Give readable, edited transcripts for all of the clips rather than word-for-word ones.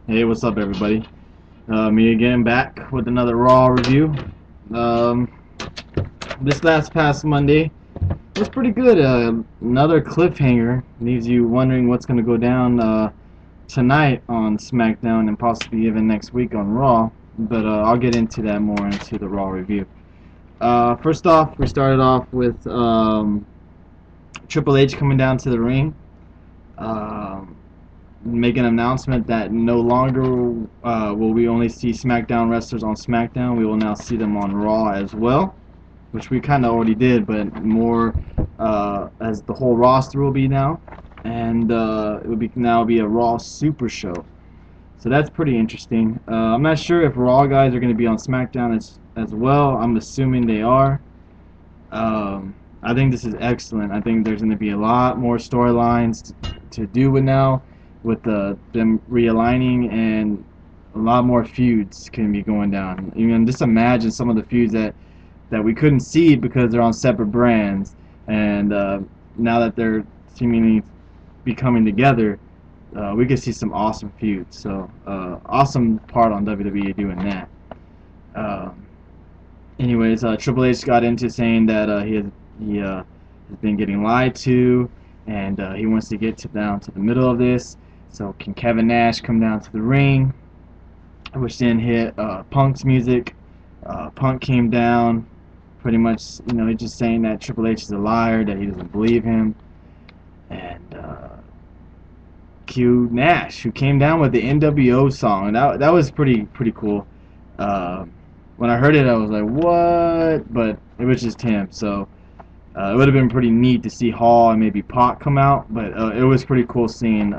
Hey, what's up, everybody? Me again, back with another Raw review. Um, this last past Monday was pretty good. Another cliffhanger leaves you wondering what's going to go down tonight on SmackDown and possibly even next week on Raw. But I'll get into that more into the Raw review. First off, we started off with Triple H coming down to the ring. Um, Make an announcement that no longer will we only see SmackDown wrestlers on SmackDown. We will now see them on Raw as well, which we kind of already did, but more as the whole roster will be now, and it will be now be a Raw Super Show. So that's pretty interesting. I'm not sure if Raw guys are going to be on SmackDown as well. I'm assuming they are. I think this is excellent. I think there's going to be a lot more storylines to do with now, with them realigning, and a lot more feuds can be going down. You can just imagine some of the feuds that we couldn't see because they're on separate brands, and now that they're seemingly becoming together, we could see some awesome feuds. So awesome part on WWE doing that. Um, Anyways, Triple H got into saying that he has been getting lied to, and he wants to get down to the middle of this. So can Kevin Nash come down to the ring? Which then hit Punk's music. Punk came down, pretty much, he's just saying that Triple H is a liar, that he doesn't believe him, and cue Nash, who came down with the NWO song. That was pretty cool. Uh, when I heard it, I was like, what? But it was just him, so it would have been pretty neat to see Hall and maybe Pac come out, but it was pretty cool seeing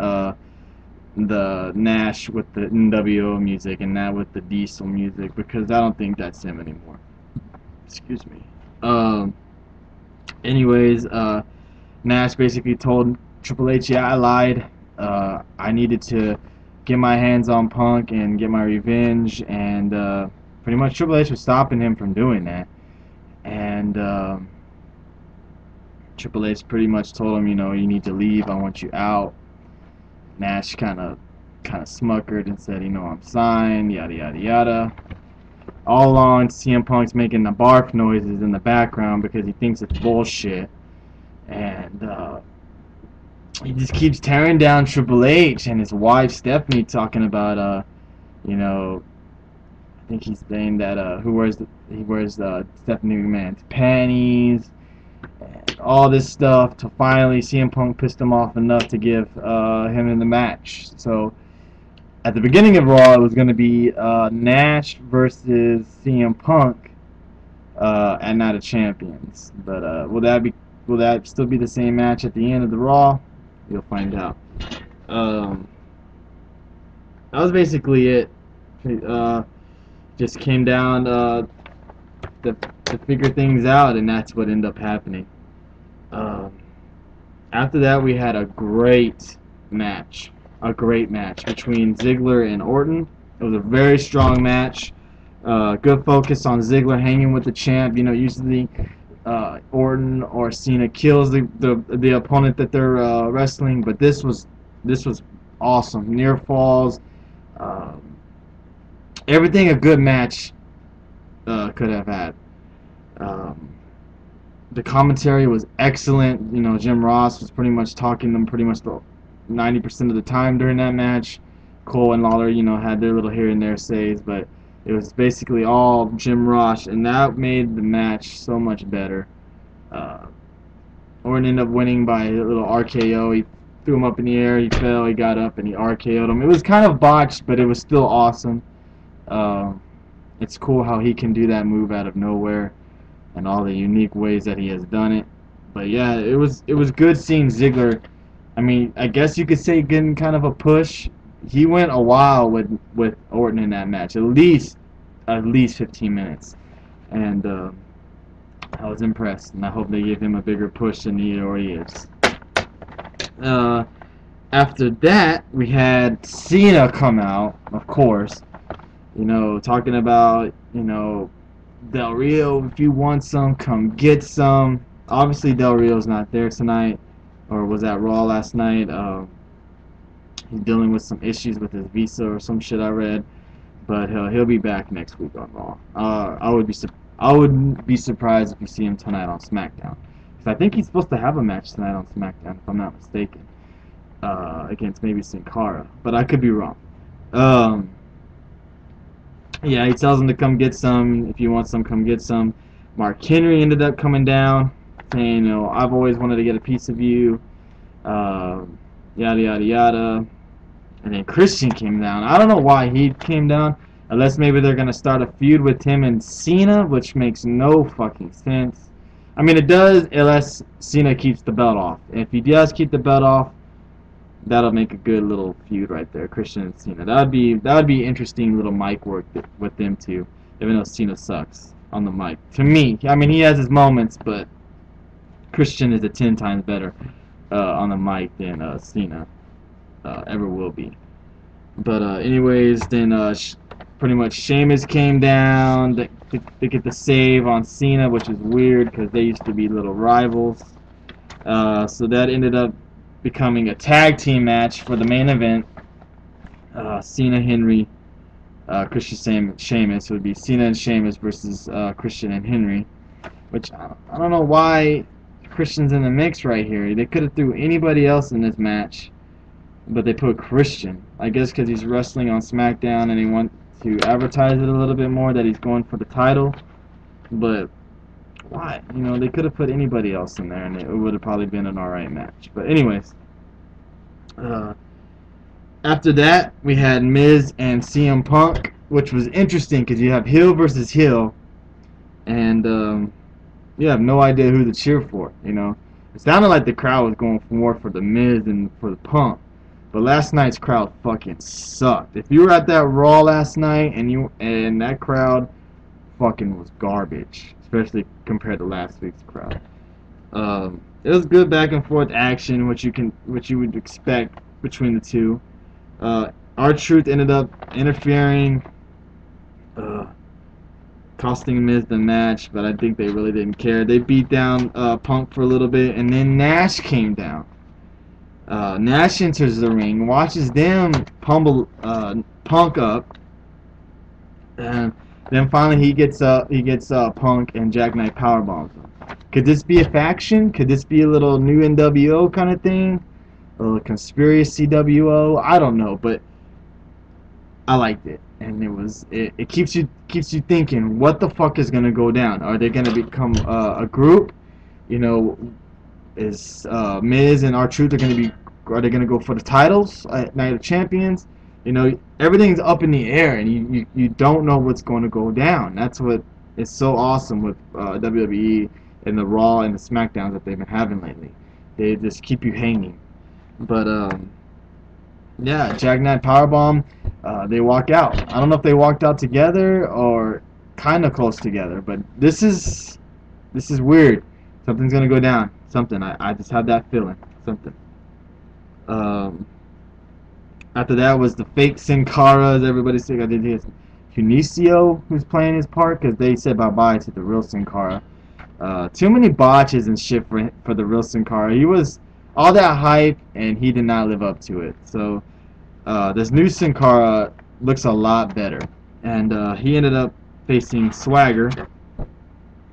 the Nash with the NWO music and not with the Diesel music, because I don't think that's him anymore. Excuse me. Anyways, Nash basically told Triple H, yeah, I lied. I needed to get my hands on Punk and get my revenge, and pretty much Triple H was stopping him from doing that. And Triple H pretty much told him, you need to leave. I want you out. Nash kind of smuckered and said, I'm signed, yada yada yada. All along, CM Punk's making the barf noises in the background because he thinks it's bullshit, and he just keeps tearing down Triple H and his wife Stephanie, talking about I think he's saying that he wears Stephanie McMahon's panties and all this stuff, to finally CM Punk pissed him off enough to give him in the match. So at the beginning of Raw, it was going to be Nash versus CM Punk at Night of Champions. But will that still be the same match at the end of the Raw? You'll find out. That was basically it. Just came down to figure things out, and that's what ended up happening. After that, we had a great match between Ziggler and Orton. It was a very strong match. Good focus on Ziggler hanging with the champ. Usually Orton or Cena kills the opponent that they're wrestling, but this was awesome. Near falls, everything a good match could have had. The commentary was excellent. Jim Ross was pretty much talking them pretty much the 90% of the time during that match. Cole and Lawler, had their little here and there says, but it was basically all Jim Ross, and that made the match so much better. Orton ended up winning by a little RKO. He threw him up in the air, he fell, he got up, and he RKO'd him. It was kind of botched, but it was still awesome. It's cool how he can do that move out of nowhere, and all the unique ways that he has done it. But yeah, it was good seeing Ziggler. I mean, I guess you could say getting kind of a push. He went a while with Orton in that match, at least 15 minutes, and I was impressed, and I hope they give him a bigger push than he already is. After that, we had Cena come out, of course, talking about, Del Rio, if you want some, come get some. Obviously, Del Rio's not there tonight, or was at Raw last night. He's dealing with some issues with his visa or some shit I read, but he'll be back next week on Raw. I would be surprised if you see him tonight on SmackDown, because I think he's supposed to have a match tonight on SmackDown, if I'm not mistaken, against maybe Sin Cara, but I could be wrong. Yeah, he tells him to come get some. If you want some, come get some. Mark Henry ended up coming down, saying, I've always wanted to get a piece of you, yada, yada, yada. And then Christian came down. I don't know why he came down, unless maybe they're going to start a feud with him and Cena, which makes no fucking sense. I mean, it does, unless Cena keeps the belt off. And if he does keep the belt off, that'll make a good little feud right there, Christian and Cena. That would be interesting little mic work with them two, even though Cena sucks on the mic. To me, I mean, he has his moments, but Christian is 10 times better on the mic than Cena ever will be. But anyways, then pretty much Sheamus came down. They get the save on Cena, which is weird because they used to be little rivals. So that ended up becoming a tag team match for the main event. Cena, Henry, Christian, Sheamus. It would be Cena and Sheamus versus Christian and Henry. Which I don't know why Christian's in the mix right here. They could have threw anybody else in this match, but they put Christian. I guess because he's wrestling on SmackDown and they want to advertise it a little bit more that he's going for the title. But why? They could have put anybody else in there and it would have probably been an alright match. But anyways, after that we had Miz and CM Punk, which was interesting because you have heel versus heel, and you have no idea who to cheer for. It sounded like the crowd was going more for the Miz than for the Punk. But last night's crowd fucking sucked. If you were at that Raw last night and that crowd fucking was garbage, especially compared to last week's crowd. It was good back and forth action, which you would expect between the two. R-Truth ended up interfering, costing Miz the match, but I think they really didn't care. They beat down Punk for a little bit, and then Nash came down. Nash enters the ring, watches them pummel Punk up, and then finally he gets Punk and Jackknife powerbombs him. Could this be a faction? Could this be a little new NWO kind of thing? A little conspiracy WO? I don't know, but I liked it, and it keeps you thinking, what the fuck is gonna go down? Are they gonna become a group? Is Miz and R-Truth are they gonna go for the titles at Night of Champions? Everything's up in the air, and you don't know what's going to go down. That's what is so awesome with WWE and the Raw and the SmackDowns that they've been having lately. They just keep you hanging. But yeah, Jackknife powerbomb. They walk out. I don't know if they walked out together or kind of close together, but this is weird. Something's gonna go down. Something. I just have that feeling. Something. After that was the fake Sin Cara, as everybody said. I think it's Hunicio who's playing his part, because they said bye-bye to the real Sin Cara. Too many botches and shit for the real Sin Cara. He was all that hype, and he did not live up to it. So this new Sin Cara looks a lot better. And he ended up facing Swagger.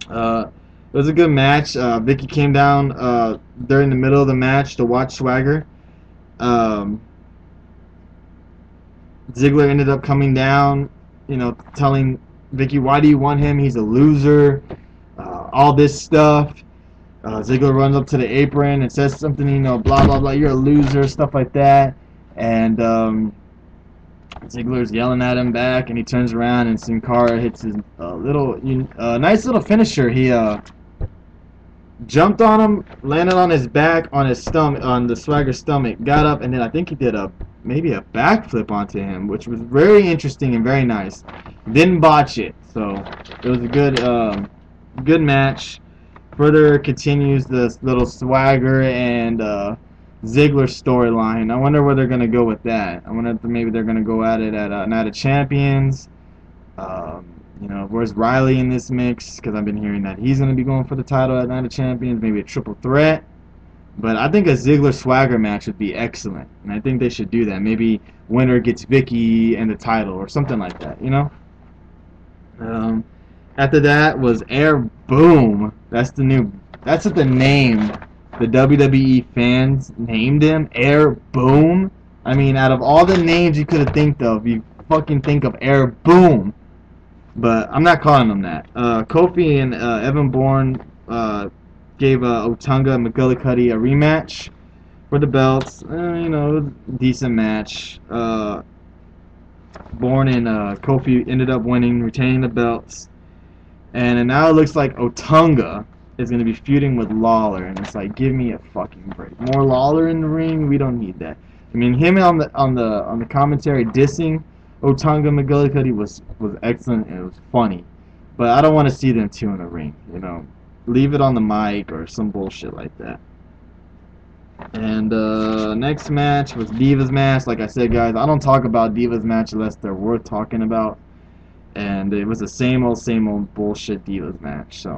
It was a good match. Vicky came down during the middle of the match to watch Swagger. Ziggler ended up coming down, telling Vicky, why do you want him? He's a loser. All this stuff. Ziggler runs up to the apron and says something, blah, blah, blah, you're a loser, stuff like that. And Ziggler's yelling at him back, and he turns around, and Sin Cara hits his nice little finisher. He jumped on him, landed on his back, on his stomach, on the Swagger's stomach, got up, and then I think he did maybe a backflip onto him, which was very interesting and very nice. Didn't botch it, so it was a good match. Further continues this little Swagger and Ziggler storyline. I wonder where they're gonna go with that. I wonder if maybe they're gonna go at it at Night of Champions. Where's Riley in this mix? Because I've been hearing that he's gonna be going for the title at Night of Champions. Maybe a triple threat. But I think a Ziggler Swagger match would be excellent, and I think they should do that. Maybe winner gets Vicky and the title or something like that, you know? After that was Air Boom. That's what the name the WWE fans named him, Air Boom. I mean, out of all the names you could have think of, you fucking think of Air Boom. But I'm not calling him that. Kofi and Evan Bourne gave Otunga and McGillicuddy a rematch for the belts. You know, decent match. Bourne and Kofi ended up winning, retaining the belts. And now it looks like Otunga is going to be feuding with Lawler, and it's like, give me a fucking break. More Lawler in the ring? We don't need that. I mean, him on the commentary dissing Otunga McGillicuddy was excellent and it was funny, but I don't want to see them two in the ring. You know, leave it on the mic or some bullshit like that. And next match was Divas match. Like I said, guys, I don't talk about Divas match unless they're worth talking about. And it was the same old bullshit Divas match. So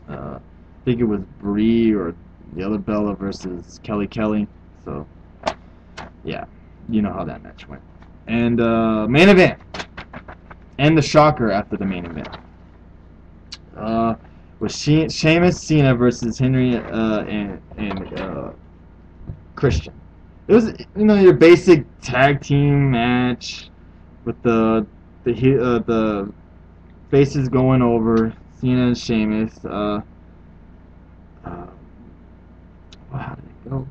I think it was Brie or the other Bella versus Kelly Kelly. So yeah, you know how that match went. And main event, and the shocker after the main event was Sheamus Cena versus Henry and Christian. It was, you know, your basic tag team match with the faces going over, Cena and Sheamus. How did it go?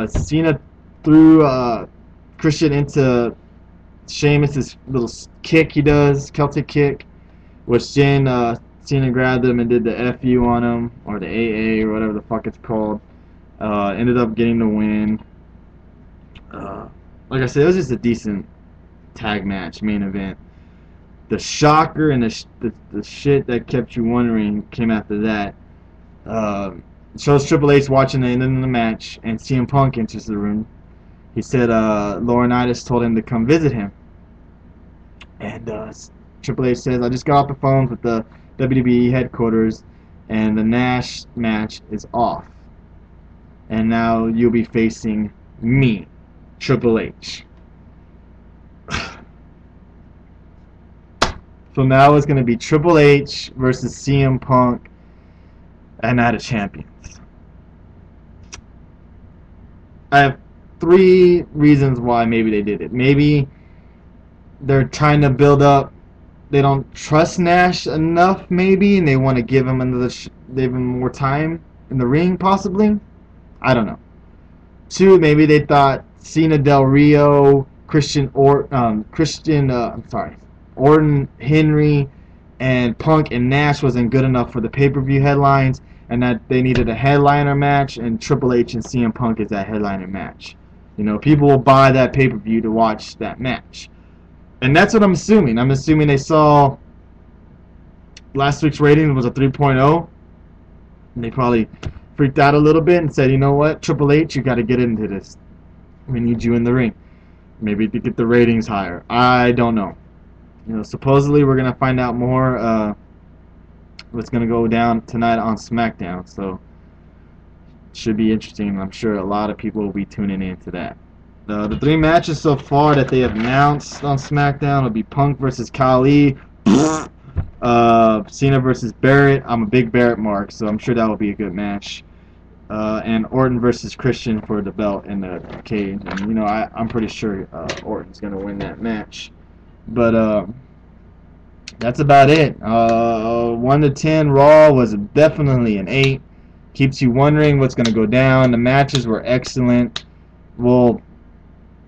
Cena threw Christian into Sheamus' little kick he does, Celtic kick, which then Cena grabbed him and did the FU on him, or the AA, or whatever the fuck it's called. Ended up getting the win. Like I said, it was just a decent tag match, main event. The shocker and the shit that kept you wondering came after that. Shows Triple H watching the end of the match, and CM Punk enters the room. He said Laurinaitis told him to come visit him. And Triple H says, I just got off the phone with the WWE headquarters, and the Nash match is off. And now you'll be facing me, Triple H. So now it's going to be Triple H versus CM Punk at Night of Champions. I have 3 reasons why maybe they did it. Maybe they're trying to build up. They don't trust Nash enough, maybe, and they want to give him more time in the ring, possibly. I don't know. 2, maybe they thought Cena Del Rio, Orton, Henry, and Punk and Nash wasn't good enough for the pay-per-view headlines, and that they needed a headliner match, and Triple H and CM Punk is that headliner match. You know, people will buy that pay-per-view to watch that match. And that's what I'm assuming. I'm assuming they saw last week's rating was a 3.0, and they probably freaked out a little bit and said, you know what, Triple H, you got to get into this. We need you in the ring. Maybe to get the ratings higher. I don't know. You know, supposedly we're going to find out more what's going to go down tonight on SmackDown. So, should be interesting. I'm sure a lot of people will be tuning into that. The 3 matches so far that they have announced on SmackDown will be Punk versus Khali, Cena versus Barrett. I'm a big Barrett mark, so I'm sure that will be a good match. And Orton versus Christian for the belt in the cage. And, you know, I'm pretty sure Orton's going to win that match. But that's about it. 1 to 10, Raw was definitely an 8. Keeps you wondering what's going to go down. The matches were excellent. Well,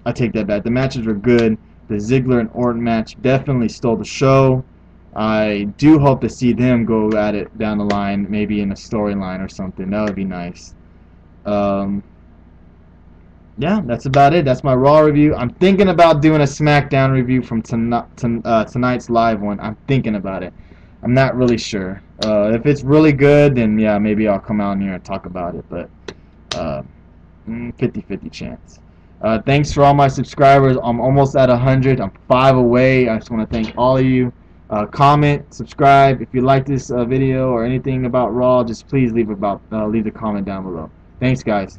I take that back. The matches were good. The Ziggler and Orton match definitely stole the show. I do hope to see them go at it down the line, maybe in a storyline or something. That would be nice. Yeah, that's about it. That's my Raw review. I'm thinking about doing a SmackDown review from tonight's live one. I'm thinking about it. I'm not really sure. If it's really good, then yeah, maybe I'll come out here and talk about it. But 50-50 chance. Thanks for all my subscribers. I'm almost at 100. I'm 5 away. I just want to thank all of you. Comment, subscribe. If you like this video or anything about Raw, just please leave a comment down below. Thanks, guys.